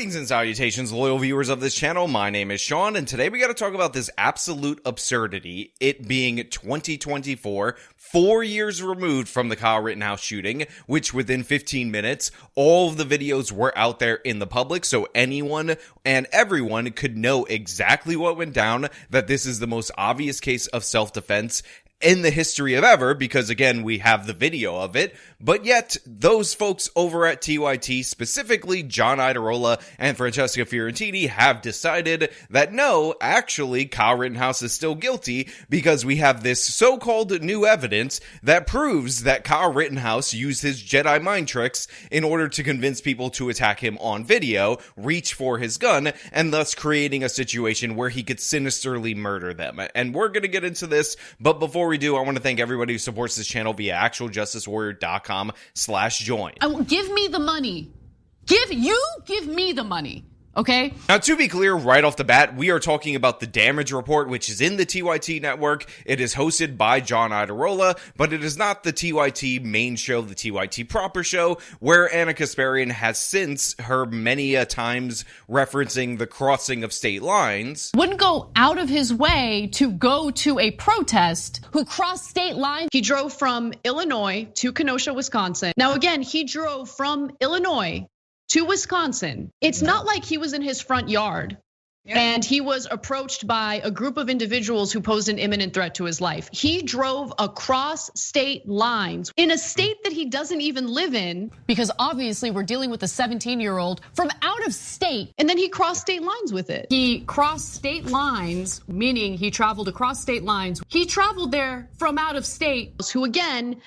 Greetings and salutations, loyal viewers of this channel. My name is Sean, and today we got to talk about this absolute absurdity, it being 2024, 4 years removed from the Kyle Rittenhouse shooting, which within 15 minutes, all of the videos were out there in the public, so anyone and everyone could know exactly what went down, that this is the most obvious case of self-defense in the history of ever, because again, we have the video of it, but yet those folks over at TYT, specifically John Iadarola and Francesca Fiorentini, have decided that no, actually, Kyle Rittenhouse is still guilty, because we have this so-called new evidence that proves that Kyle Rittenhouse used his Jedi mind tricks in order to convince people to attack him on video, reach for his gun, and thus creating a situation where he could sinisterly murder them. And we're gonna get into this, but before we do, I want to thank everybody who supports this channel via actualjusticewarrior.com/join. Give me the money. Give me the money. Okay. Now, to be clear, right off the bat, we are talking about the damage report, which is in the TYT network. It is hosted by John Iadarola, but it is not the TYT main show, the TYT proper show, where Anna Kasparian has since her many a times referencing the crossing of state lines. Wouldn't go out of his way to go to a protest who crossed state lines. He drove from Illinois to Kenosha, Wisconsin. Now, again, he drove from Illinois to Wisconsin. It's not like he was in his front yard and he was approached by a group of individuals who posed an imminent threat to his life. He drove across state lines in a state that he doesn't even live in, because obviously we're dealing with a 17-year-old from out of state, and then he crossed state lines with it. He crossed state lines, meaning he traveled across state lines. He traveled there from out of state, who again,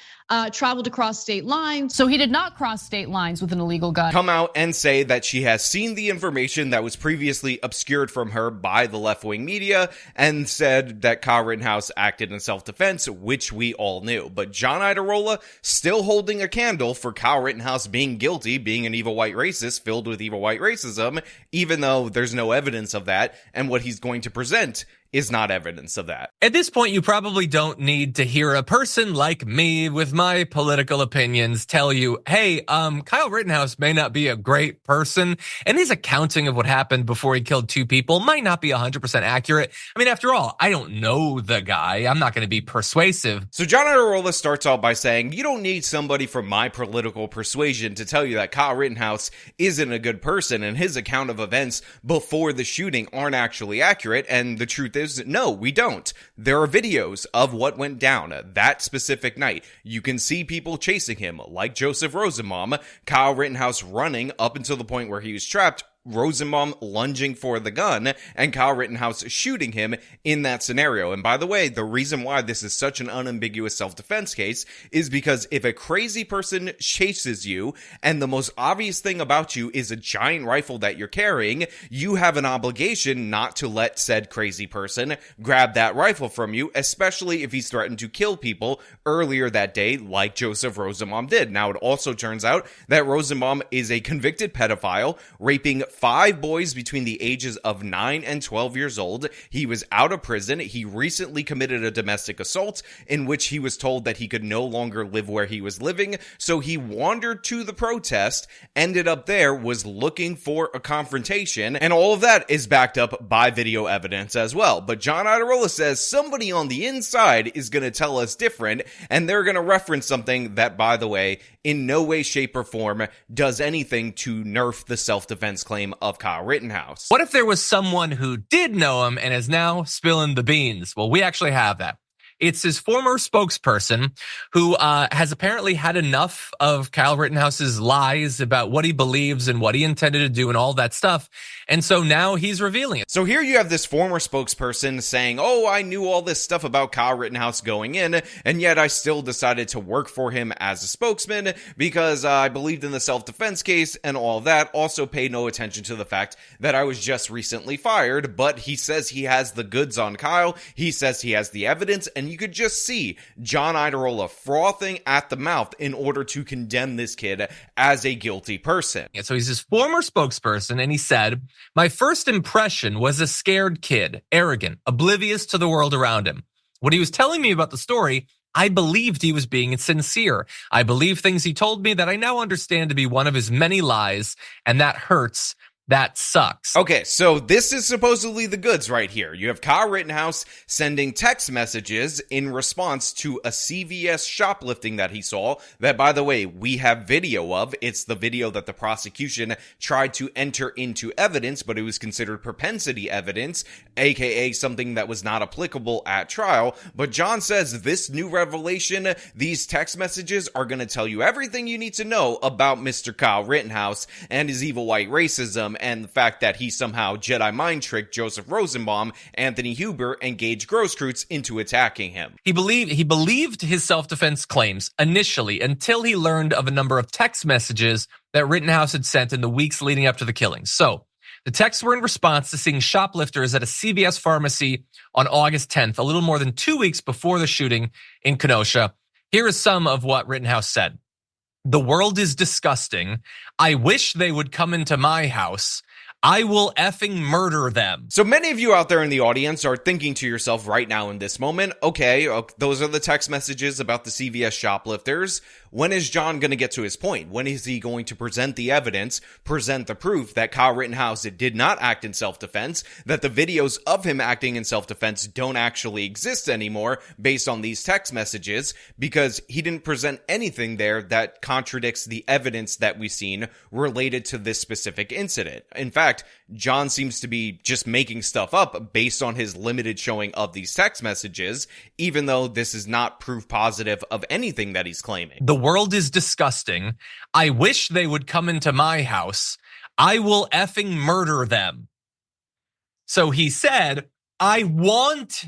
traveled across state lines. So he did not cross state lines with an illegal gun. Come out and say that she has seen the information that was previously obscured from her by the left-wing media and said that Kyle Rittenhouse acted in self-defense, which we all knew. But John Iadarola still holding a candle for Kyle Rittenhouse being guilty, being an evil white racist filled with evil white racism, even though there's no evidence of that, and what he's going to present is not evidence of that. At this point, you probably don't need to hear a person like me with my political opinions tell you, hey, Kyle Rittenhouse may not be a great person, and his accounting of what happened before he killed two people might not be 100% accurate. I mean, after all, I don't know the guy. I'm not going to be persuasive. So John Iadarola starts out by saying, you don't need somebody from my political persuasion to tell you that Kyle Rittenhouse isn't a good person, and his account of events before the shooting aren't actually accurate, and the truth is, no, we don't. There are videos of what went down that specific night. You can see people chasing him, like Joseph Rosenbaum, Kyle Rittenhouse running up until the point where he was trapped, Rosenbaum lunging for the gun, and Kyle Rittenhouse shooting him in that scenario. And by the way, the reason why this is such an unambiguous self-defense case is because if a crazy person chases you, and the most obvious thing about you is a giant rifle that you're carrying, you have an obligation not to let said crazy person grab that rifle from you, especially if he's threatened to kill people earlier that day, like Joseph Rosenbaum did. Now, it also turns out that Rosenbaum is a convicted pedophile, raping 5 boys between the ages of 9 and 12 years old. He was out of prison. He recently committed a domestic assault in which he was told that he could no longer live where he was living. So he wandered to the protest, ended up there, was looking for a confrontation, and all of that is backed up by video evidence as well. But John Iadarola says somebody on the inside is going to tell us different, and they're going to reference something that, by the way, in no way, shape, or form does anything to nerf the self-defense claim of Kyle Rittenhouse. What if there was someone who did know him and is now spilling the beans? Well, we actually have that. It's his former spokesperson who has apparently had enough of Kyle Rittenhouse's lies about what he believes and what he intended to do and all that stuff. And so now he's revealing it. So here you have this former spokesperson saying, oh, I knew all this stuff about Kyle Rittenhouse going in, and yet I still decided to work for him as a spokesman because I believed in the self-defense case and all that. Also paid no attention to the fact that I was just recently fired, but he says he has the goods on Kyle. He says he has the evidence, and you could just see John Iadarola frothing at the mouth in order to condemn this kid as a guilty person. And so he's his former spokesperson, and he said, my first impression was a scared kid, arrogant, oblivious to the world around him. When he was telling me about the story, I believed he was being sincere. I believe things he told me that I now understand to be one of his many lies, and that hurts. That sucks. Okay, so this is supposedly the goods right here. You have Kyle Rittenhouse sending text messages in response to a CVS shoplifting that he saw, that, by the way, we have video of. It's the video that the prosecution tried to enter into evidence, but it was considered propensity evidence, aka something that was not applicable at trial. But John says this new revelation, these text messages are going to tell you everything you need to know about Mr. Kyle Rittenhouse and his evil white racism, and the fact that he somehow Jedi mind tricked Joseph Rosenbaum, Anthony Huber, and Gage Grosskreutz into attacking him. He believed his self-defense claims initially until he learned of a number of text messages that Rittenhouse had sent in the weeks leading up to the killings. So the texts were in response to seeing shoplifters at a CVS pharmacy on August 10th, a little more than 2 weeks before the shooting in Kenosha. Here is some of what Rittenhouse said. "The world is disgusting. I wish they would come into my house. I will effing murder them." So many of you out there in the audience are thinking to yourself right now in this moment, okay, those are the text messages about the CVS shoplifters. When is John going to get to his point? When is he going to present the evidence, present the proof that Kyle Rittenhouse did not act in self-defense, that the videos of him acting in self-defense don't actually exist anymore based on these text messages, because he didn't present anything there that contradicts the evidence that we've seen related to this specific incident. In fact, John seems to be just making stuff up based on his limited showing of these text messages, even though this is not proof positive of anything that he's claiming. "The world is disgusting. I wish they would come into my house. I will effing murder them." So he said, I want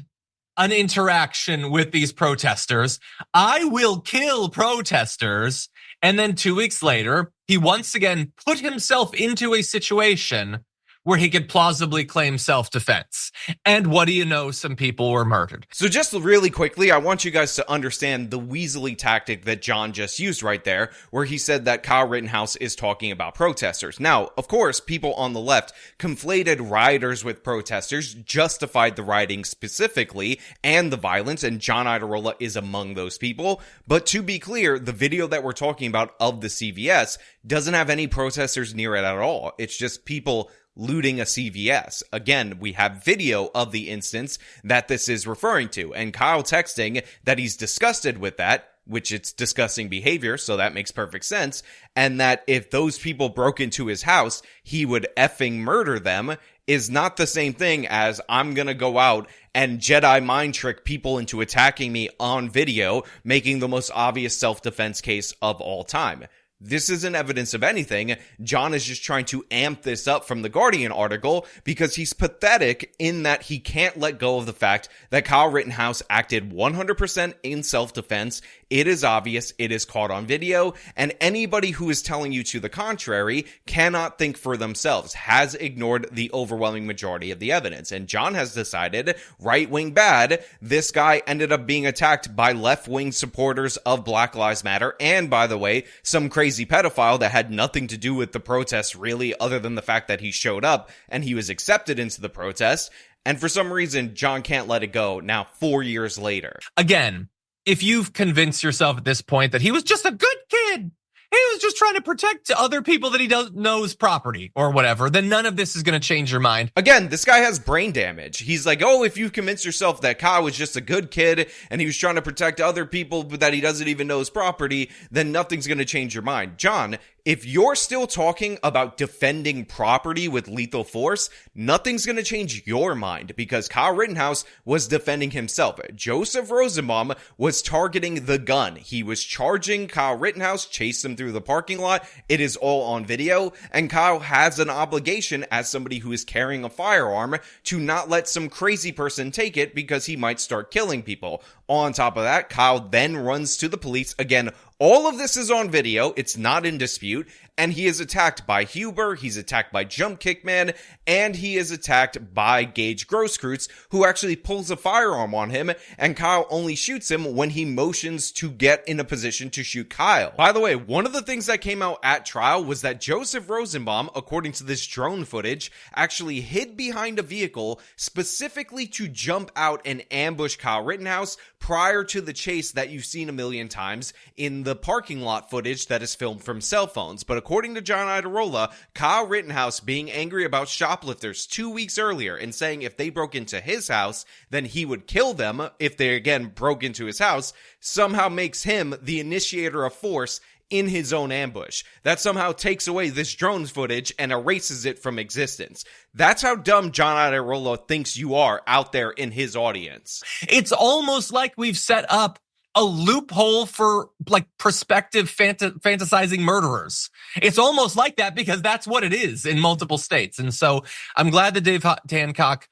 an interaction with these protesters. I will kill protesters. And then 2 weeks later, he once again put himself into a situation where he could plausibly claim self-defense. And what do you know? Some people were murdered. So just really quickly, I want you guys to understand the weaselly tactic that John just used right there, where he said that Kyle Rittenhouse is talking about protesters. Now, of course, people on the left conflated rioters with protesters, justified the rioting specifically and the violence, and John Iadarola is among those people. But to be clear, the video that we're talking about of the CVS doesn't have any protesters near it at all. It's just people looting a CVS. Again, we have video of the instance that this is referring to, and Kyle texting that he's disgusted with that, which it's disgusting behavior, so that makes perfect sense, and that if those people broke into his house, he would effing murder them, is not the same thing as I'm gonna go out and Jedi mind trick people into attacking me on video, making the most obvious self-defense case of all time. This isn't evidence of anything. John is just trying to amp this up from the Guardian article because he's pathetic in that he can't let go of the fact that Kyle Rittenhouse acted 100% in self-defense. It is obvious, it is caught on video, and anybody who is telling you to the contrary cannot think for themselves, has ignored the overwhelming majority of the evidence. And John has decided, right-wing bad, this guy ended up being attacked by left-wing supporters of Black Lives Matter, and by the way, some crazy pedophile that had nothing to do with the protests really, other than the fact that he showed up and he was accepted into the protest. And for some reason, John can't let it go now 4 years later. Again, if you've convinced yourself at this point that he was just a good kid, he was just trying to protect other people that he doesn't know's property or whatever, then none of this is going to change your mind. Again, this guy has brain damage. He's like, oh, if you convince yourself that Kyle was just a good kid and he was trying to protect other people but that he doesn't even know his property, then nothing's going to change your mind. John, if you're still talking about defending property with lethal force, nothing's going to change your mind because Kyle Rittenhouse was defending himself. Joseph Rosenbaum was targeting the gun. He was charging Kyle Rittenhouse, chased him through the parking lot. It is all on video, and Kyle has an obligation as somebody who is carrying a firearm to not let some crazy person take it because he might start killing people. On top of that, Kyle then runs to the police. Again, all of this is on video. It's not in dispute. And he is attacked by Huber, he's attacked by Jump Kick Man, and he is attacked by Gage Grosskreutz, who actually pulls a firearm on him, and Kyle only shoots him when he motions to get in a position to shoot Kyle. By the way, one of the things that came out at trial was that Joseph Rosenbaum, according to this drone footage, actually hid behind a vehicle specifically to jump out and ambush Kyle Rittenhouse prior to the chase that you've seen a million times in the parking lot footage that is filmed from cell phones. But according to John Iadarola, Kyle Rittenhouse being angry about shoplifters 2 weeks earlier and saying if they broke into his house, then he would kill them if they again broke into his house, somehow makes him the initiator of force in his own ambush. That somehow takes away this drone footage and erases it from existence. That's how dumb John Iadarola thinks you are out there in his audience. It's almost like we've set up a loophole for like prospective fantasizing murderers. It's almost like that because that's what it is in multiple states. And so I'm glad that Dave Hancock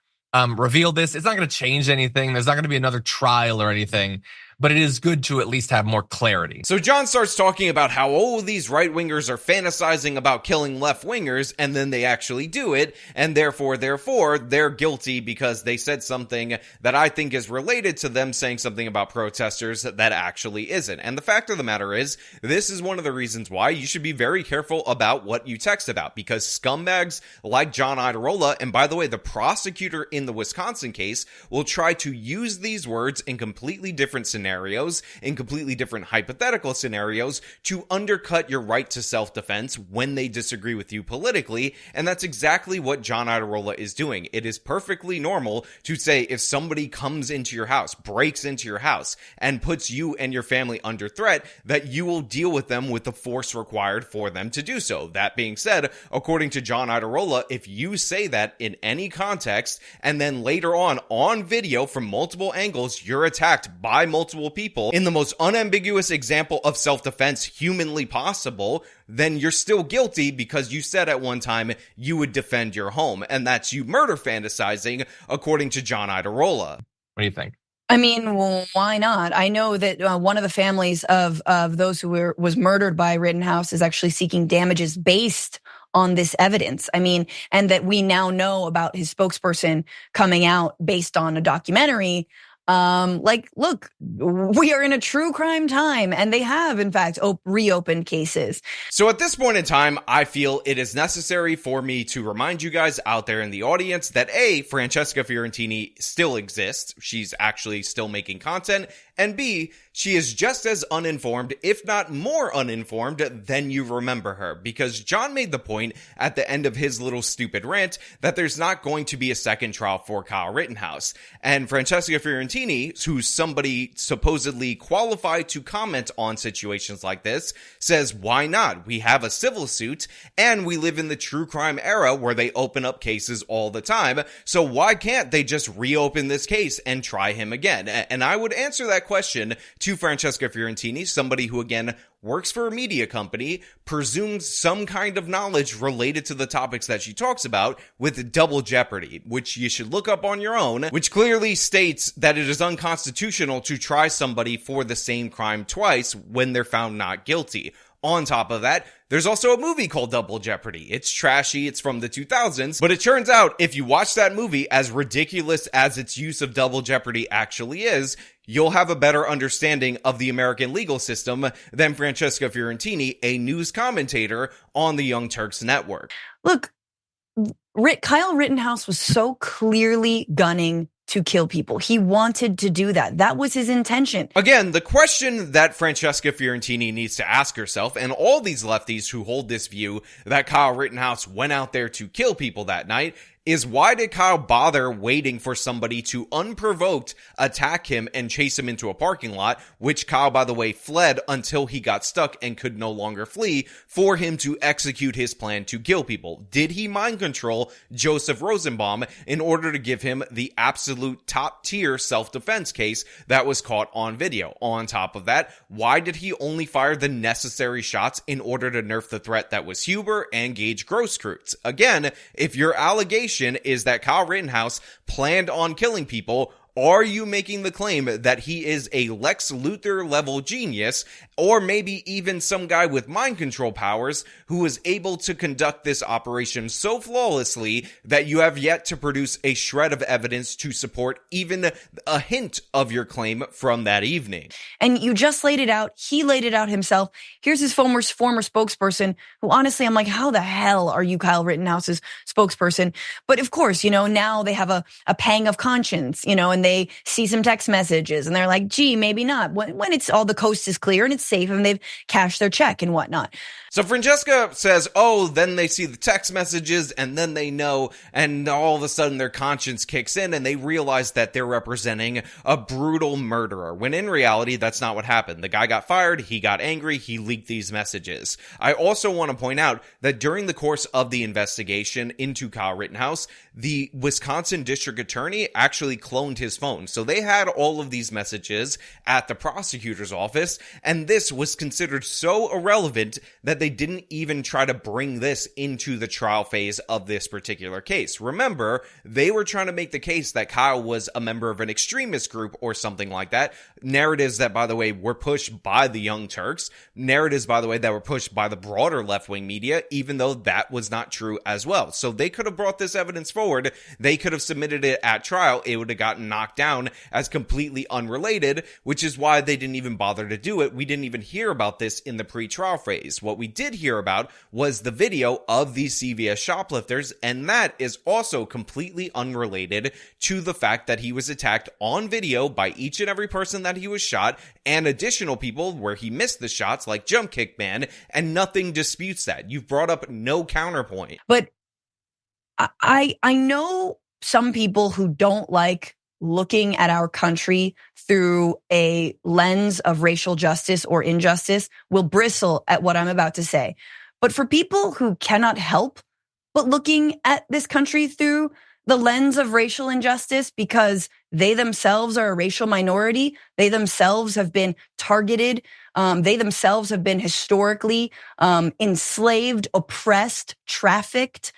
revealed this. It's not going to change anything. There's not going to be another trial or anything, but it is good to at least have more clarity. So John starts talking about how, these right-wingers are fantasizing about killing left-wingers, and then they actually do it, and therefore, they're guilty because they said something that I think is related to them saying something about protesters that actually isn't. And the fact of the matter is, this is one of the reasons why you should be very careful about what you text about, because scumbags like John Iadarola, and by the way, the prosecutor in the Wisconsin case, will try to use these words in completely different scenarios, in completely different hypothetical scenarios, to undercut your right to self-defense when they disagree with you politically, and that's exactly what John Iadarola is doing. It is perfectly normal to say if somebody comes into your house, breaks into your house, and puts you and your family under threat, that you will deal with them with the force required for them to do so. That being said, according to John Iadarola, if you say that in any context, and then later on video from multiple angles, you're attacked by multiple people in the most unambiguous example of self-defense humanly possible, then you're still guilty because you said at one time you would defend your home. And that's you murder fantasizing, according to John Iadarola. What do you think? I mean, well, why not? I know that one of the families of those who was murdered by Rittenhouse is actually seeking damages based on this evidence. I mean, and that we now know about his spokesperson coming out based on a documentary. Look, we are in a true crime time, and they have, in fact, reopened cases. So at this point in time, I feel it is necessary for me to remind you guys out there in the audience that A, Francesca Fiorentini still exists. She's actually still making content. And B, she is just as uninformed, if not more uninformed, than you remember her. Because John made the point at the end of his little stupid rant that there's not going to be a second trial for Kyle Rittenhouse. And Francesca Fiorentini, who's somebody supposedly qualified to comment on situations like this, says, why not? We have a civil suit, and we live in the true crime era where they open up cases all the time. So why can't they just reopen this case and try him again? And I would answer that question to Francesca Fiorentini, somebody who, again, works for a media company, presumes some kind of knowledge related to the topics that she talks about with double jeopardy, which you should look up on your own, which clearly states that it is unconstitutional to try somebody for the same crime twice when they're found not guilty. On top of that, there's also a movie called Double Jeopardy. It's trashy, it's from the 2000s, but it turns out if you watch that movie, as ridiculous as its use of Double Jeopardy actually is, you'll have a better understanding of the American legal system than Francesca Fiorentini, a news commentator on the Young Turks network. Look, Kyle Rittenhouse was so clearly gunning to kill people. He wanted to do that. That was his intention. Again, the question that Francesca Fiorentini needs to ask herself, and all these lefties who hold this view that Kyle Rittenhouse went out there to kill people that night, is why did Kyle bother waiting for somebody to unprovoked attack him and chase him into a parking lot, which Kyle, by the way, fled until he got stuck and could no longer flee, for him to execute his plan to kill people? Did he mind control Joseph Rosenbaum in order to give him the absolute top tier self-defense case that was caught on video? On top of that, why did he only fire the necessary shots in order to nerf the threat that was Huber and Gage Grosskreutz? Again, if your allegation is that Kyle Rittenhouse planned on killing people, are you making the claim that he is a Lex Luthor level genius, or maybe even some guy with mind control powers who was able to conduct this operation so flawlessly that you have yet to produce a shred of evidence to support even a hint of your claim from that evening? And you just laid it out. He laid it out himself. Here's his former spokesperson, who honestly, I'm like, how the hell are you Kyle Rittenhouse's spokesperson? But of course, now they have a pang of conscience, and and they see some text messages and they're like, gee, maybe not. When it's all the coast is clear and it's safe and they've cashed their check and whatnot. So Francesca says, oh, then they see the text messages and then they know, and all of a sudden their conscience kicks in and they realize that they're representing a brutal murderer, when in reality, that's not what happened. The guy got fired, he got angry, he leaked these messages. I also want to point out that during the course of the investigation into Kyle Rittenhouse, the Wisconsin district attorney actually cloned his phone. So they had all of these messages at the prosecutor's office, and this was considered so irrelevant that they didn't even try to bring this into the trial phase of this particular case. Remember, they were trying to make the case that Kyle was a member of an extremist group or something like that. Narratives that, by the way, were pushed by the Young Turks. Narratives, by the way, that were pushed by the broader left-wing media, even though that was not true as well. So they could have brought this evidence forward. They could have submitted it at trial. It would have gotten knocked down as completely unrelated, which is why they didn't even bother to do it. We didn't even hear about this in the pre-trial phase. What we did hear about was the video of these CVS shoplifters, and that is also completely unrelated to the fact that he was attacked on video by each and every person that he was shot, and additional people where he missed the shots like Jump Kick Man, and nothing disputes that. You've brought up no counterpoint. But I know some people who don't like looking at our country through a lens of racial justice or injustice will bristle at what I'm about to say. But for people who cannot help but looking at this country through the lens of racial injustice because they themselves are a racial minority, they themselves have been targeted, they themselves have been historically enslaved, oppressed, trafficked,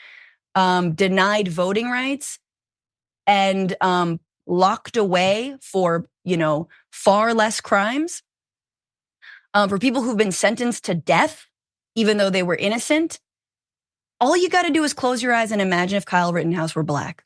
denied voting rights, and locked away for, far less crimes. For people who've been sentenced to death, even though they were innocent, all you got to do is close your eyes and imagine if Kyle Rittenhouse were black.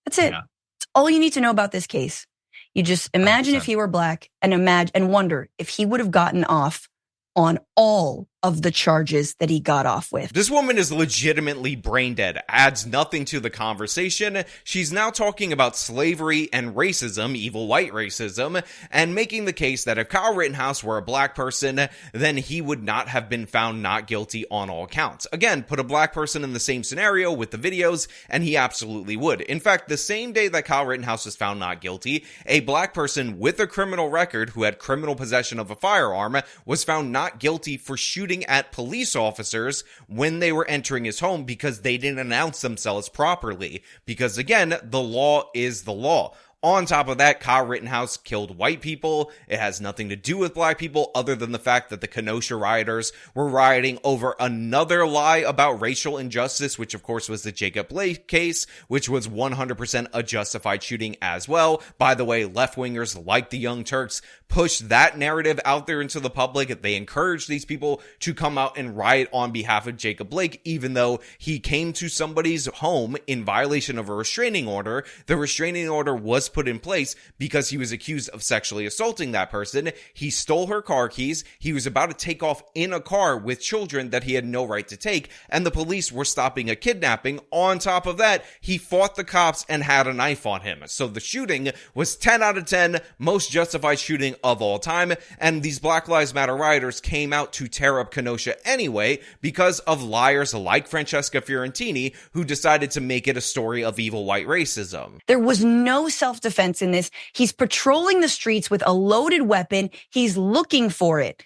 That's it. Yeah. That's all you need to know about this case. You just imagine 100%. If he were black and wonder if he would have gotten off on all of the charges that he got off with. This woman is legitimately brain dead, adds nothing to the conversation. She's now talking about slavery and racism, evil white racism, and making the case that if Kyle Rittenhouse were a black person, then he would not have been found not guilty on all counts. Again, put a black person in the same scenario with the videos, and he absolutely would. In fact, the same day that Kyle Rittenhouse was found not guilty, a black person with a criminal record who had criminal possession of a firearm was found not guilty for shooting at police officers when they were entering his home because they didn't announce themselves properly. Because again, the law is the law. On top of that, Kyle Rittenhouse killed white people. It has nothing to do with black people other than the fact that the Kenosha rioters were rioting over another lie about racial injustice, which of course was the Jacob Blake case, which was 100% a justified shooting as well. By the way, left-wingers like the Young Turks pushed that narrative out there into the public. They encouraged these people to come out and riot on behalf of Jacob Blake, even though he came to somebody's home in violation of a restraining order. The restraining order was put in place because he was accused of sexually assaulting that person. He stole her car keys. He was about to take off in a car with children that he had no right to take, and the police were stopping a kidnapping. On top of that, he fought the cops and had a knife on him. So the shooting was 10 out of 10, most justified shooting of all time, and these Black Lives Matter rioters came out to tear up Kenosha anyway because of liars like Francesca Fiorentini, who decided to make it a story of evil white racism. There was no self-defense in this. He's patrolling the streets with a loaded weapon. He's looking for it,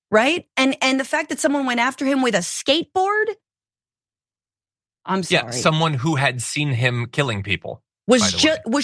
right? And the fact that someone went after him with a skateboard, I'm sorry. Yeah, someone who had seen him killing people. Was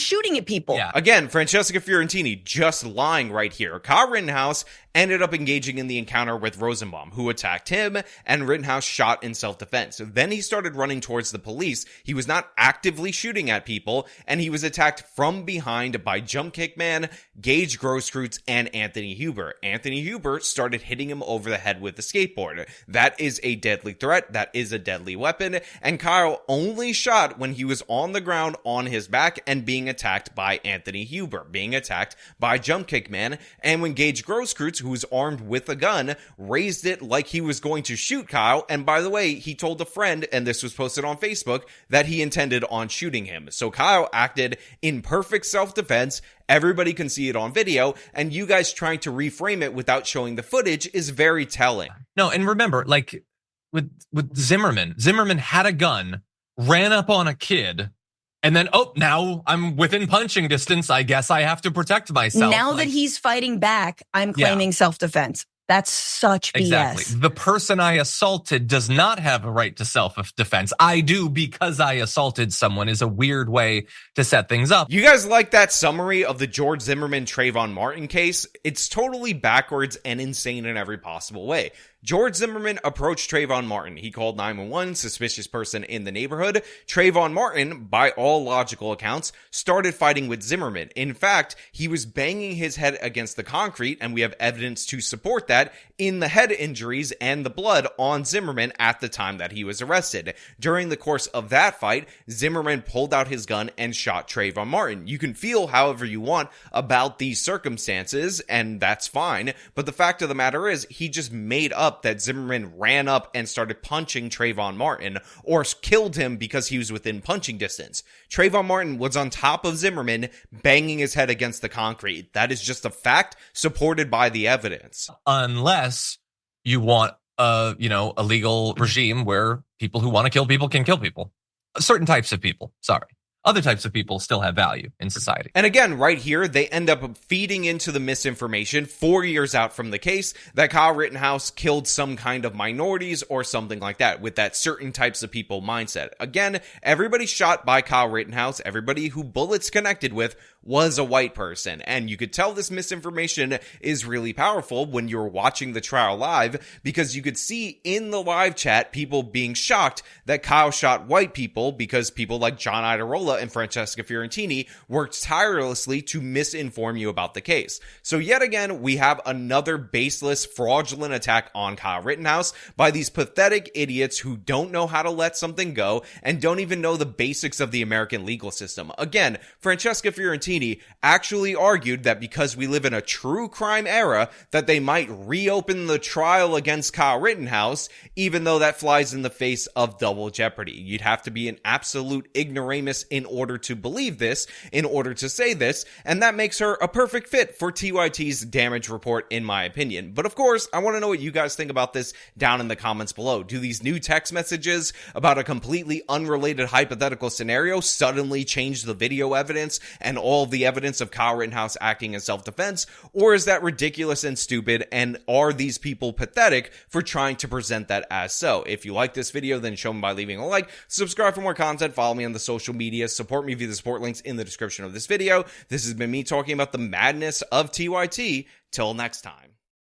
shooting at people. Yeah. Again, Francesca Fiorentini just lying right here. Kyle Rittenhouse ended up engaging in the encounter with Rosenbaum, who attacked him, and Rittenhouse shot in self-defense. Then he started running towards the police. He was not actively shooting at people, and he was attacked from behind by Jump Kick Man, Gage Grosskreutz, and Anthony Huber. Anthony Huber started hitting him over the head with the skateboard. That is a deadly threat. That is a deadly weapon, and Kyle only shot when he was on the ground on his back and being attacked by Anthony Huber, being attacked by Jump Kick Man. And when Gage Grosskreutz, who was armed with a gun, raised it like he was going to shoot Kyle. And by the way, he told a friend, and this was posted on Facebook, that he intended on shooting him. So Kyle acted in perfect self-defense. Everybody can see it on video, and you guys trying to reframe it without showing the footage is very telling. No, and remember, like with Zimmerman had a gun, ran up on a kid, and then, now I'm within punching distance. I guess I have to protect myself. Now that he's fighting back, I'm claiming self-defense. That's such BS. Exactly. The person I assaulted does not have a right to self-defense. I do because I assaulted someone is a weird way to set things up. You guys like that summary of the George Zimmerman Trayvon Martin case? It's totally backwards and insane in every possible way. George Zimmerman approached Trayvon Martin. He called 911, suspicious person in the neighborhood. Trayvon Martin, by all logical accounts, started fighting with Zimmerman. In fact, he was banging his head against the concrete, and we have evidence to support that in the head injuries and the blood on Zimmerman at the time that he was arrested. During the course of that fight, Zimmerman pulled out his gun and shot Trayvon Martin. You can feel however you want about these circumstances, and that's fine, but the fact of the matter is, he just made up that Zimmerman ran up and started punching Trayvon Martin, or killed him because he was within punching distance. Trayvon Martin was on top of Zimmerman, banging his head against the concrete. That is just a fact supported by the evidence. Unless you want a legal regime where people who want to kill people can kill people. Certain types of people, sorry. Other types of people still have value in society. And again, right here, they end up feeding into the misinformation 4 years out from the case that Kyle Rittenhouse killed some kind of minorities or something like that with that certain types of people mindset. Again, everybody shot by Kyle Rittenhouse, everybody who bullets connected with was a white person. And you could tell this misinformation is really powerful when you're watching the trial live, because you could see in the live chat people being shocked that Kyle shot white people because people like John Iadarola and Francesca Fiorentini worked tirelessly to misinform you about the case. So yet again, we have another baseless, fraudulent attack on Kyle Rittenhouse by these pathetic idiots who don't know how to let something go and don't even know the basics of the American legal system. Again, Francesca Fiorentini actually argued that because we live in a true crime era, that they might reopen the trial against Kyle Rittenhouse, even though that flies in the face of double jeopardy. You'd have to be an absolute ignoramus in order to believe this, in order to say this, and that makes her a perfect fit for TYT's damage report, in my opinion. But of course, I want to know what you guys think about this down in the comments below. Do these new text messages about a completely unrelated hypothetical scenario suddenly change the video evidence and all of the evidence of Kyle Rittenhouse acting in self-defense, or is that ridiculous and stupid, and are these people pathetic for trying to present that as so? If you like this video, then show me by leaving a like, subscribe for more content, follow me on the social media, support me via the support links in the description of this video. This has been me talking about the madness of TYT. Till next time.